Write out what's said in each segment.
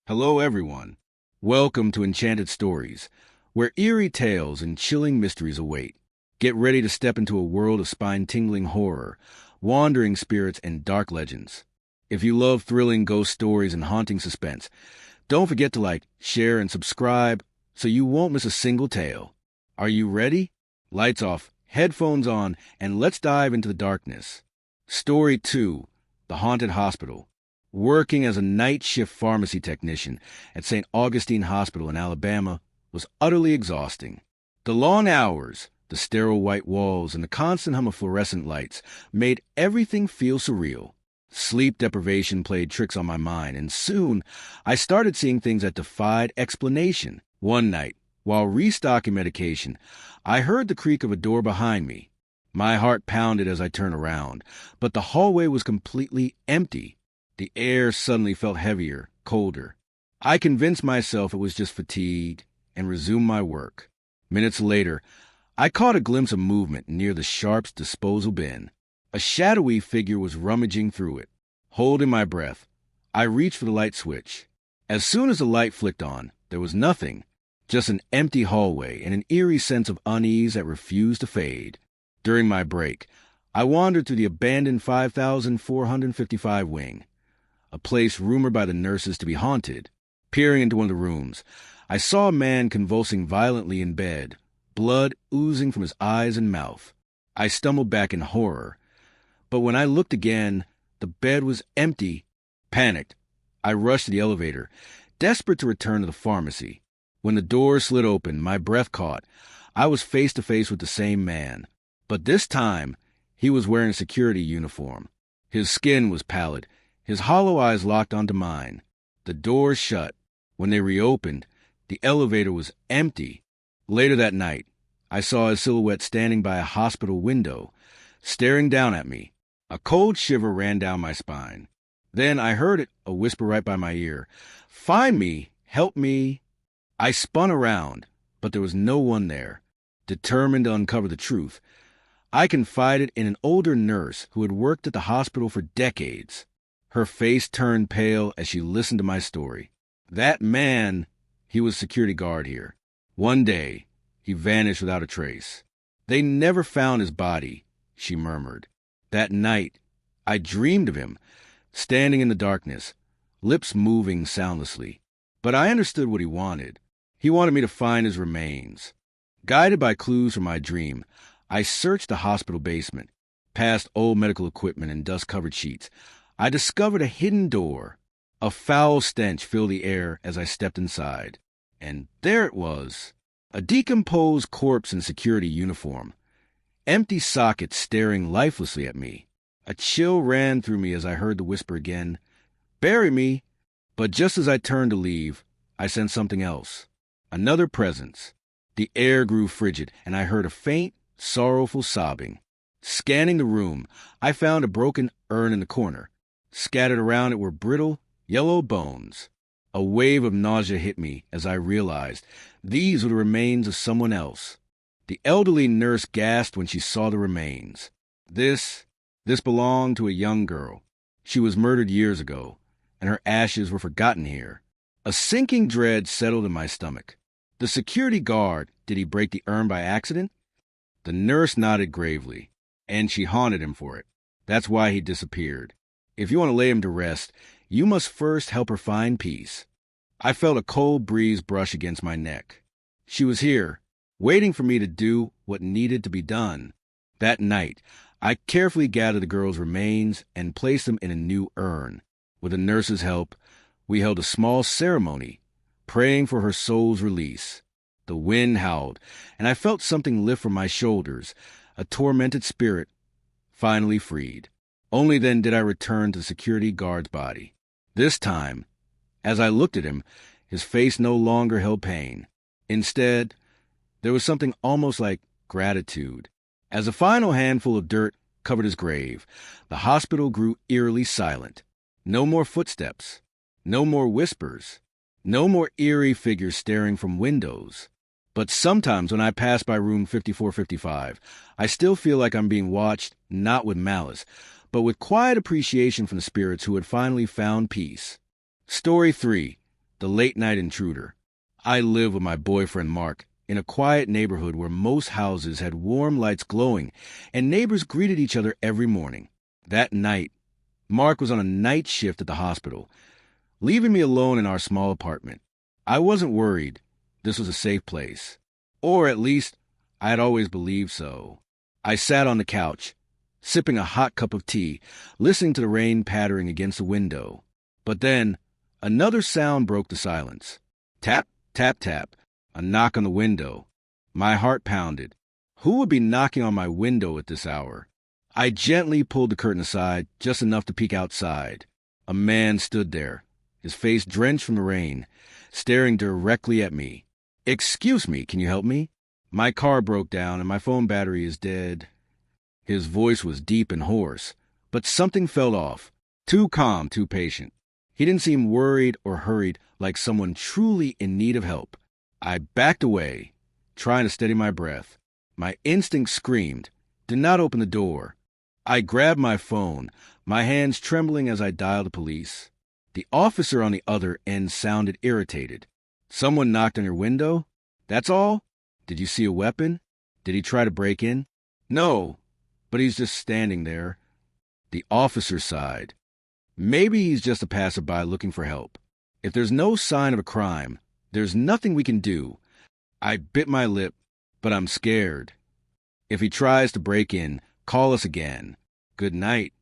Hello, everyone. Welcome to Enchanted Stories, where eerie tales and chilling mysteries await. Get ready to step into a world of spine-tingling horror, wandering spirits, and dark legends. If you love thrilling ghost stories and haunting suspense, don't forget to like, share, and subscribe so you won't miss a single tale. Are you ready? Lights off, headphones on, and let's dive into the darkness. Story 2: The Haunted Hospital. Working as a night shift pharmacy technician at St. Augustine Hospital in Alabama was utterly exhausting. The long hours, the sterile white walls, and the constant hum of fluorescent lights made everything feel surreal. Sleep deprivation played tricks on my mind, and soon I started seeing things that defied explanation. One night, while restocking medication, I heard the creak of a door behind me. My heart pounded as I turned around, but the hallway was completely empty. The air suddenly felt heavier, colder. I convinced myself it was just fatigue and resumed my work. Minutes later, I caught a glimpse of movement near the Sharps disposal bin. A shadowy figure was rummaging through it. Holding my breath, I reached for the light switch. As soon as the light flicked on, there was nothing, just an empty hallway and an eerie sense of unease that refused to fade. During my break, I wandered through the abandoned 5455 wing, a place rumored by the nurses to be haunted. Peering into one of the rooms, I saw a man convulsing violently in bed, blood oozing from his eyes and mouth. I stumbled back in horror, but when I looked again, the bed was empty. Panicked, I rushed to the elevator, desperate to return to the pharmacy. When the door slid open, my breath caught. I was face to face with the same man, but this time he was wearing a security uniform. His skin was pallid, his hollow eyes locked onto mine. The doors shut. When they reopened, the elevator was empty. Later that night, I saw his silhouette standing by a hospital window, staring down at me. A cold shiver ran down my spine. Then I heard a whisper right by my ear. "Find me! Help me!" I spun around, but there was no one there. Determined to uncover the truth, I confided in an older nurse who had worked at the hospital for decades. Her face turned pale as she listened to my story. That man, he was security guard here. One day, he vanished without a trace. They never found his body, she murmured. That night, I dreamed of him, standing in the darkness, lips moving soundlessly. But I understood what he wanted. He wanted me to find his remains. Guided by clues from my dream, I searched the hospital basement, past old medical equipment and dust-covered sheets. I discovered a hidden door. A foul stench filled the air as I stepped inside. And there it was, a decomposed corpse in security uniform, empty sockets staring lifelessly at me. A chill ran through me as I heard the whisper again, "Bury me!" But just as I turned to leave, I sensed something else. Another presence. The air grew frigid, and I heard a faint, sorrowful sobbing. Scanning the room, I found a broken urn in the corner. Scattered around it were brittle, yellow bones. A wave of nausea hit me as I realized these were the remains of someone else. The elderly nurse gasped when she saw the remains. This belonged to a young girl. She was murdered years ago, and her ashes were forgotten here. A sinking dread settled in my stomach. The security guard, did he break the urn by accident? The nurse nodded gravely, and she haunted him for it. That's why he disappeared. If you want to lay him to rest, you must first help her find peace. I felt a cold breeze brush against my neck. She was here, waiting for me to do what needed to be done. That night, I carefully gathered the girl's remains and placed them in a new urn. With the nurse's help, we held a small ceremony, praying for her soul's release. The wind howled, and I felt something lift from my shoulders, a tormented spirit finally freed. Only then did I return to the security guard's body. This time, as I looked at him, his face no longer held pain. Instead, there was something almost like gratitude. As a final handful of dirt covered his grave, the hospital grew eerily silent. No more footsteps. No more whispers. No more eerie figures staring from windows. But sometimes when I pass by room 5455, I still feel like I'm being watched, not with malice, but with quiet appreciation from the spirits who had finally found peace. Story 3: the late-night intruder. I live with my boyfriend Mark in a quiet neighborhood where most houses had warm lights glowing and neighbors greeted each other every morning. That night, Mark was on a night shift at the hospital, leaving me alone in our small apartment. I wasn't worried. This was a safe place. Or at least, I had always believed so. I sat on the couch, sipping a hot cup of tea, listening to the rain pattering against the window. But then, another sound broke the silence. Tap, tap, tap. A knock on the window. My heart pounded. Who would be knocking on my window at this hour? I gently pulled the curtain aside, just enough to peek outside. A man stood there, his face drenched from the rain, staring directly at me. "Excuse me, can you help me? My car broke down and my phone battery is dead." His voice was deep and hoarse, but something felt off. Too calm, too patient. He didn't seem worried or hurried like someone truly in need of help. I backed away, trying to steady my breath. My instinct screamed, "Do not open the door." I grabbed my phone, my hands trembling as I dialed the police. The officer on the other end sounded irritated. "Someone knocked on your window? That's all? Did you see a weapon? Did he try to break in?" "No, but he's just standing there." The officer sighed. "Maybe he's just a passerby looking for help. If there's no sign of a crime, there's nothing we can do." I bit my lip, but I'm scared. "If he tries to break in, call us again. Good night."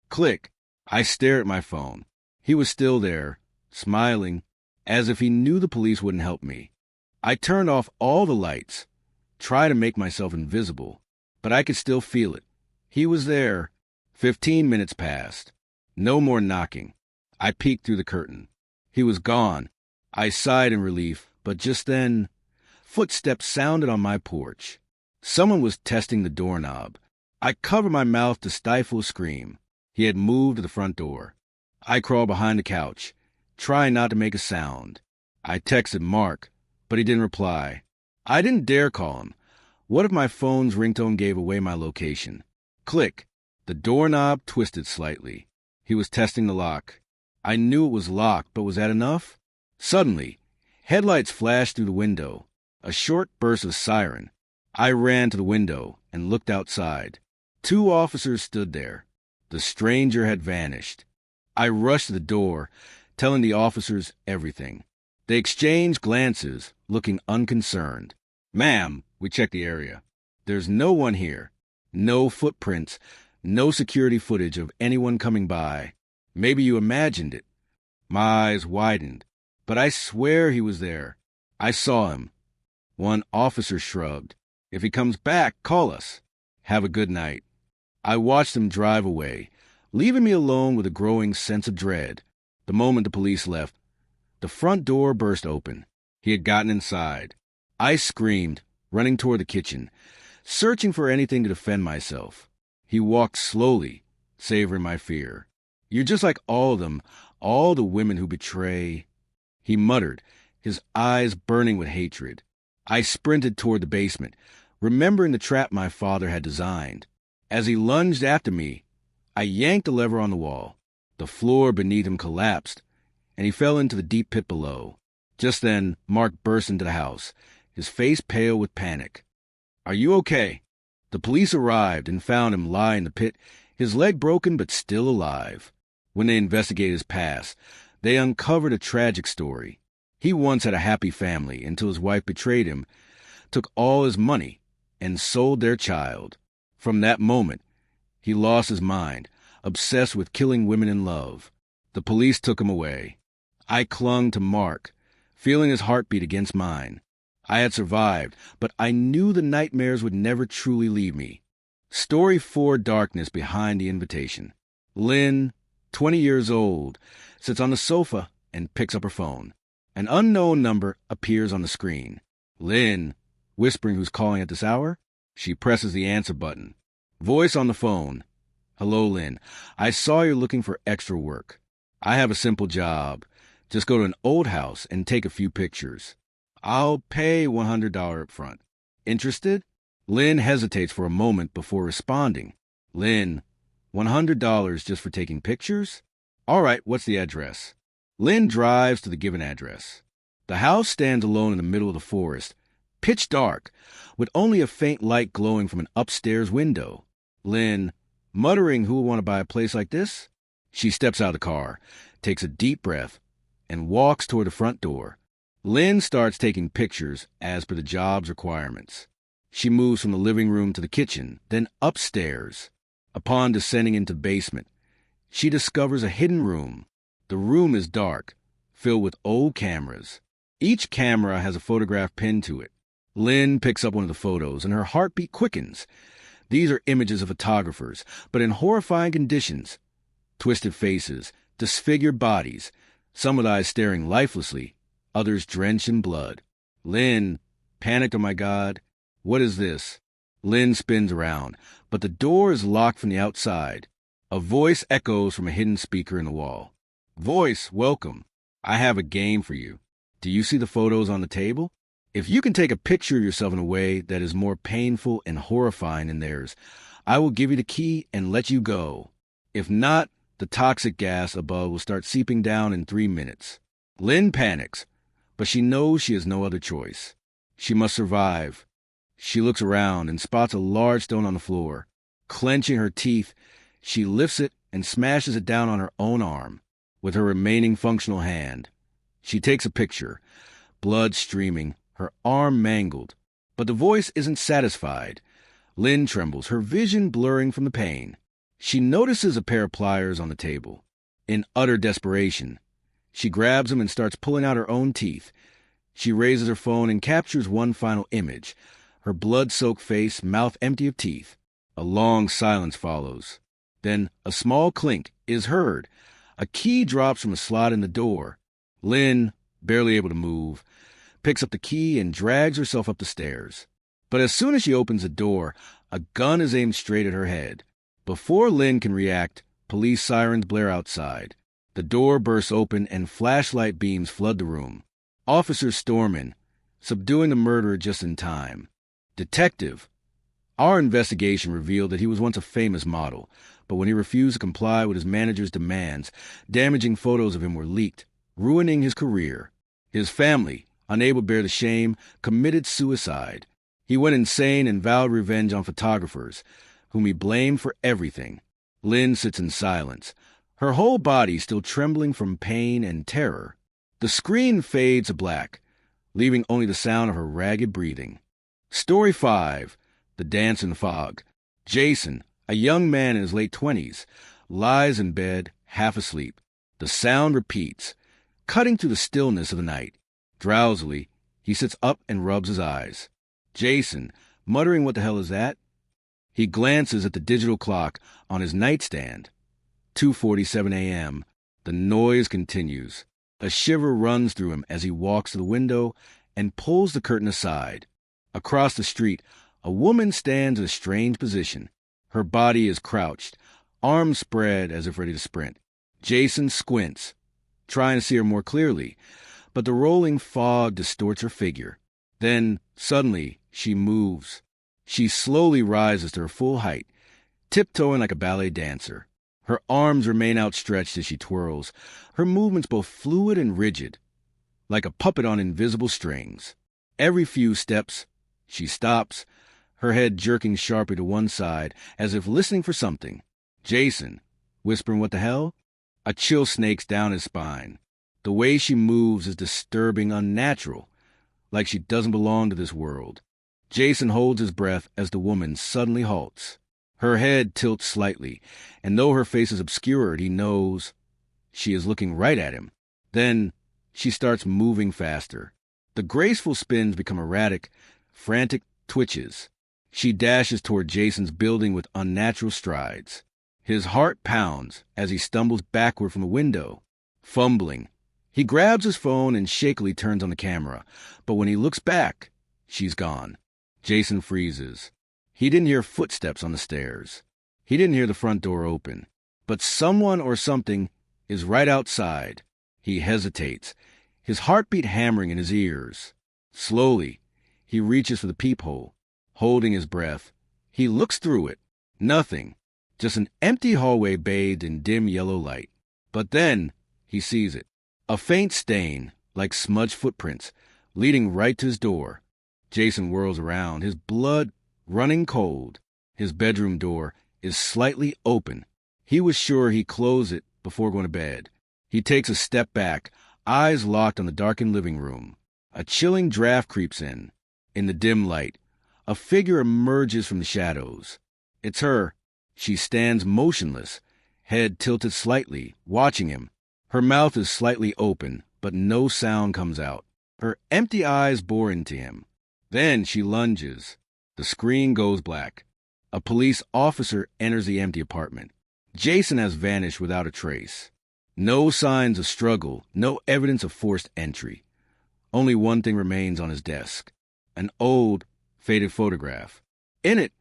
Click. I stared at my phone. He was still there, smiling, as if he knew the police wouldn't help me. I turned off all the lights, tried to make myself invisible, but I could still feel it. He was there. 15 minutes passed. No more knocking. I peeked through the curtain. He was gone. I sighed in relief, but just then, footsteps sounded on my porch. Someone was testing the doorknob. I covered my mouth to stifle a scream. He had moved to the front door. I crawled behind the couch, trying not to make a sound. I texted Mark, but he didn't reply. I didn't dare call him. What if my phone's ringtone gave away my location? Click. The doorknob twisted slightly. He was testing the lock. I knew it was locked, but was that enough? Suddenly, headlights flashed through the window. A short burst of siren. I ran to the window and looked outside. 2 officers stood there. The stranger had vanished. I rushed to the door, telling the officers everything. They exchanged glances, looking unconcerned. "Ma'am, we checked the area. There's no one here. No footprints, no security footage of anyone coming by. Maybe you imagined it." My eyes widened, but I swear he was there. I saw him. One officer shrugged. "If he comes back, call us. Have a good night." I watched him drive away, leaving me alone with a growing sense of dread. The moment the police left, the front door burst open. He had gotten inside. I screamed, running toward the kitchen, searching for anything to defend myself. He walked slowly, savoring my fear. "You're just like all of them, all the women who betray," he muttered, his eyes burning with hatred. I sprinted toward the basement, remembering the trap my father had designed. As he lunged after me, I yanked the lever on the wall. The floor beneath him collapsed, and he fell into the deep pit below. Just then, Mark burst into the house, his face pale with panic. "Are you okay?" The police arrived and found him lying in the pit, his leg broken but still alive. When they investigated his past, they uncovered a tragic story. He once had a happy family until his wife betrayed him, took all his money, and sold their child. From that moment, he lost his mind, obsessed with killing women in love. The police took him away. I clung to Mark, feeling his heartbeat against mine. I had survived, but I knew the nightmares would never truly leave me. Story 4: Darkness behind the invitation. Lynn, 20 years old, sits on the sofa and picks up her phone. An unknown number appears on the screen. Lynn, whispering who's calling at this hour. She presses the answer button. Voice on the phone. "Hello, Lynn. I saw you're looking for extra work. I have a simple job. Just go to an old house and take a few pictures. I'll pay $100 up front. Interested?" Lynn hesitates for a moment before responding. "Lynn, $100 just for taking pictures? All right, what's the address?" Lynn drives to the given address. The house stands alone in the middle of the forest, pitch dark, with only a faint light glowing from an upstairs window. Lynn, muttering who would want to buy a place like this? She steps out of the car, takes a deep breath, and walks toward the front door. Lynn starts taking pictures as per the job's requirements. She moves from the living room to the kitchen, then upstairs. Upon descending into the basement, she discovers a hidden room. The room is dark, filled with old cameras. Each camera has a photograph pinned to it. Lynn picks up one of the photos, and her heartbeat quickens. These are images of photographers, but in horrifying conditions. Twisted faces, disfigured bodies, some with eyes staring lifelessly, others drenched in blood. Lynn, panicked, oh my God, what is this? Lynn spins around, but the door is locked from the outside. A voice echoes from a hidden speaker in the wall. Voice, welcome. I have a game for you. Do you see the photos on the table? If you can take a picture of yourself in a way that is more painful and horrifying than theirs, I will give you the key and let you go. If not, the toxic gas above will start seeping down in 3 minutes. Lynn panics, but she knows she has no other choice. She must survive. She looks around and spots a large stone on the floor. Clenching her teeth, she lifts it and smashes it down on her own arm with her remaining functional hand. She takes a picture, blood streaming, her arm mangled. But the voice isn't satisfied. Lynn trembles, her vision blurring from the pain. She notices a pair of pliers on the table. In utter desperation, she grabs them and starts pulling out her own teeth. She raises her phone and captures one final image. Her blood-soaked face, mouth empty of teeth. A long silence follows. Then a small clink is heard. A key drops from a slot in the door. Lynn, barely able to move, picks up the key and drags herself up the stairs. But as soon as she opens the door, a gun is aimed straight at her head. Before Lynn can react, police sirens blare outside. The door bursts open and flashlight beams flood the room. Officers storm in, subduing the murderer just in time. Detective. Our investigation revealed that he was once a famous model, but when he refused to comply with his manager's demands, damaging photos of him were leaked, ruining his career. His family, unable to bear the shame, committed suicide. He went insane and vowed revenge on photographers, whom he blamed for everything. Lynn sits in silence, her whole body still trembling from pain and terror. The screen fades to black, leaving only the sound of her ragged breathing. Story 5. The Dance in the Fog. Jason, a young man in his late 20s, lies in bed, half asleep. The sound repeats, cutting through the stillness of the night. Drowsily, he sits up and rubs his eyes. Jason, muttering what the hell is that? He glances at the digital clock on his nightstand. 2:47 a.m. The noise continues. A shiver runs through him as he walks to the window and pulls the curtain aside. Across the street, a woman stands in a strange position. Her body is crouched, arms spread as if ready to sprint. Jason squints, trying to see her more clearly, but the rolling fog distorts her figure. Then, suddenly, she moves. She slowly rises to her full height, tiptoeing like a ballet dancer. Her arms remain outstretched as she twirls, her movements both fluid and rigid, like a puppet on invisible strings. Every few steps, she stops, her head jerking sharply to one side, as if listening for something. Jason, whispering what the hell? A chill snakes down his spine. The way she moves is disturbing, unnatural, like she doesn't belong to this world. Jason holds his breath as the woman suddenly halts. Her head tilts slightly, and though her face is obscured, he knows she is looking right at him. Then she starts moving faster. The graceful spins become erratic, frantic twitches. She dashes toward Jason's building with unnatural strides. His heart pounds as he stumbles backward from the window. Fumbling, he grabs his phone and shakily turns on the camera, but when he looks back, she's gone. Jason freezes. He didn't hear footsteps on the stairs. He didn't hear the front door open. But someone or something is right outside. He hesitates, his heartbeat hammering in his ears. Slowly, he reaches for the peephole, holding his breath. He looks through it. Nothing. Just an empty hallway bathed in dim yellow light. But then he sees it. A faint stain, like smudged footprints, leading right to his door. Jason whirls around, his blood running cold. His bedroom door is slightly open. He was sure he closed it before going to bed. He takes a step back, eyes locked on the darkened living room. A chilling draft creeps in. In the dim light, a figure emerges from the shadows. It's her. She stands motionless, head tilted slightly, watching him. Her mouth is slightly open, but no sound comes out. Her empty eyes bore into him. Then she lunges. The screen goes black. A police officer enters the empty apartment. Jason has vanished without a trace. No signs of struggle, no evidence of forced entry. Only one thing remains on his desk. An old, faded photograph. In it,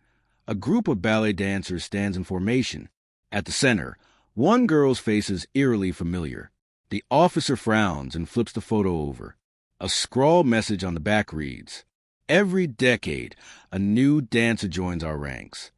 a group of ballet dancers stands in formation. At the center, one girl's face is eerily familiar. The officer frowns and flips the photo over. A scrawled message on the back reads, "Every decade, a new dancer joins our ranks.